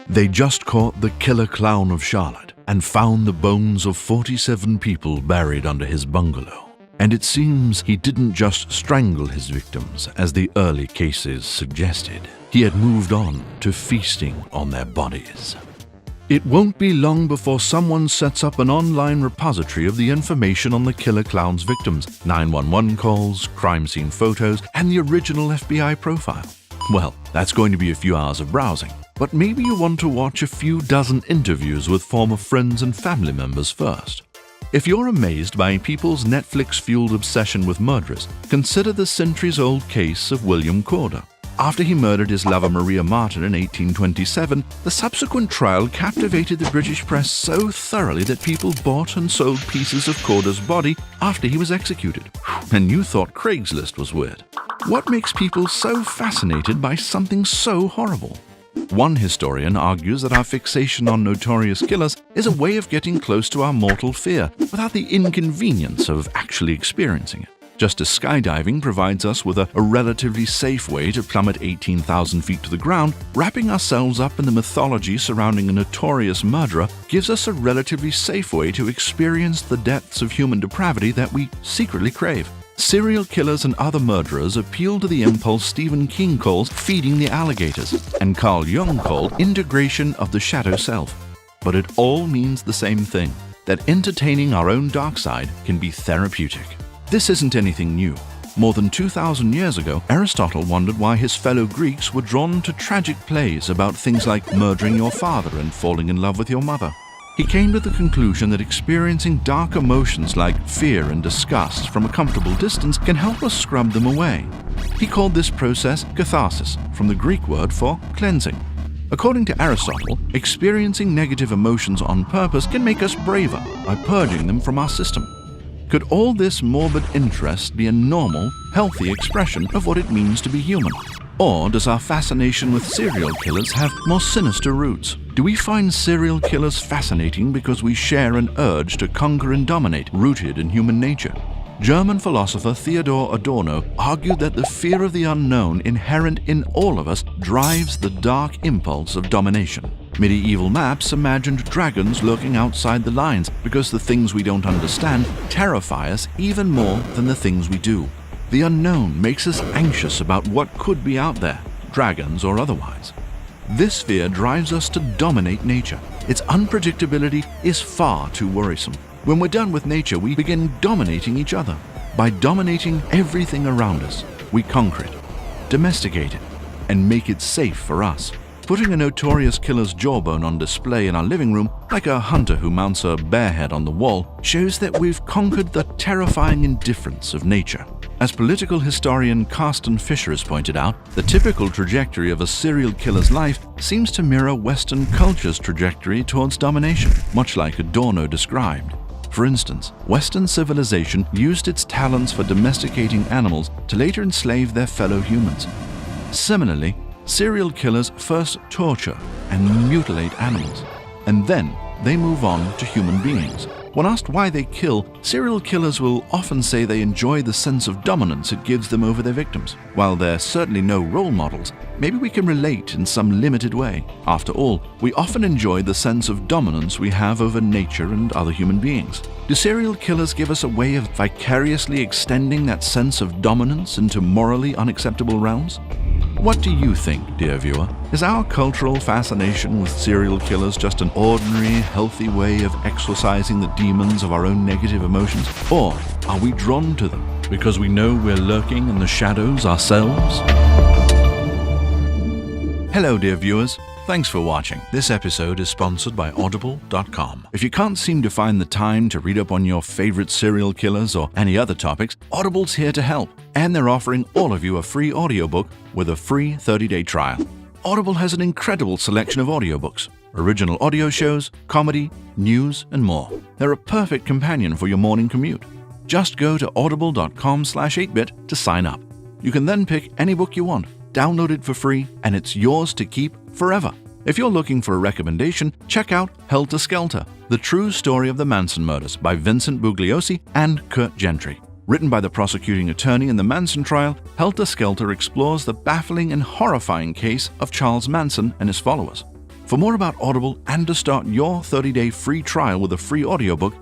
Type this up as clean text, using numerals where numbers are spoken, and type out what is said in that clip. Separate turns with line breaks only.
They just caught the killer clown of Charlotte and found the bones of 47 people buried under his bungalow. And it seems he didn't just strangle his victims, as the early cases suggested. He had moved on to feasting on their bodies. It won't be long before someone sets up an online repository of the information on the killer clown's victims, 911 calls, crime scene photos, and the original FBI profile. Well, that's going to be a few hours of browsing, but maybe you want to watch a few dozen interviews with former friends and family members first. If you're amazed by people's Netflix-fueled obsession with murderers, consider the centuries-old case of William Corder. After he murdered his lover Maria Martin in 1827, the subsequent trial captivated the British press so thoroughly that people bought and sold pieces of Corder's body after he was executed. And you thought Craigslist was weird. What makes people so fascinated by something so horrible? One historian argues that our fixation on notorious killers is a way of getting close to our mortal fear without the inconvenience of actually experiencing it. Just as skydiving provides us with a relatively safe way to plummet 18,000 feet to the ground, wrapping ourselves up in the mythology surrounding a notorious murderer gives us a relatively safe way to experience the depths of human depravity that we secretly crave. Serial killers and other murderers appeal to the impulse Stephen King calls feeding the alligators, and Carl Jung called integration of the shadow self. But it all means the same thing, that entertaining our own dark side can be therapeutic. This isn't anything new. More than 2,000 years ago, Aristotle wondered why his fellow Greeks were drawn to tragic plays about things like murdering your father and falling in love with your mother. He came to the conclusion that experiencing dark emotions like fear and disgust from a comfortable distance can help us scrub them away. He called this process catharsis, from the Greek word for cleansing. According to Aristotle, experiencing negative emotions on purpose can make us braver by purging them from our system. Could all this morbid interest be a normal, healthy expression of what it means to be human? Or does our fascination with serial killers have more sinister roots? Do we find serial killers fascinating because we share an urge to conquer and dominate, rooted in human nature? German philosopher Theodor Adorno argued that the fear of the unknown inherent in all of us drives the dark impulse of domination. Medieval maps imagined dragons lurking outside the lines because the things we don't understand terrify us even more than the things we do. The unknown makes us anxious about what could be out there, dragons or otherwise. This fear drives us to dominate nature. Its unpredictability is far too worrisome. When we're done with nature, we begin dominating each other. By dominating everything around us, we conquer it, domesticate it, and make it safe for us. Putting a notorious killer's jawbone on display in our living room, like a hunter who mounts a bear head on the wall, shows that we've conquered the terrifying indifference of nature. As political historian Carsten Fisher has pointed out, the typical trajectory of a serial killer's life seems to mirror Western culture's trajectory towards domination, much like Adorno described. For instance, Western civilization used its talents for domesticating animals to later enslave their fellow humans. Similarly, serial killers first torture and mutilate animals, and then they move on to human beings. When asked why they kill, serial killers will often say they enjoy the sense of dominance it gives them over their victims. While they're certainly no role models, maybe we can relate in some limited way. After all, we often enjoy the sense of dominance we have over nature and other human beings. Do serial killers give us a way of vicariously extending that sense of dominance into morally unacceptable realms? What do you think, dear viewer? Is our cultural fascination with serial killers just an ordinary, healthy way of exorcising the demons of our own negative emotions? Or are we drawn to them because we know we're lurking in the shadows ourselves? Hello, dear viewers. Thanks for watching. This episode is sponsored by Audible.com. If you can't seem to find the time to read up on your favorite serial killers or any other topics, Audible's here to help. And they're offering all of you a free audiobook with a free 30-day trial. Audible has an incredible selection of audiobooks, original audio shows, comedy, news, and more. They're a perfect companion for your morning commute. Just go to audible.com/8bit to sign up. You can then pick any book you want, download it for free, and it's yours to keep forever. If you're looking for a recommendation, check out Helter Skelter, The True Story of the Manson Murders by Vincent Bugliosi and Kurt Gentry. Written by the prosecuting attorney in the Manson trial, Helter Skelter explores the baffling and horrifying case of Charles Manson and his followers. For more about Audible and to start your 30-day free trial with a free audiobook,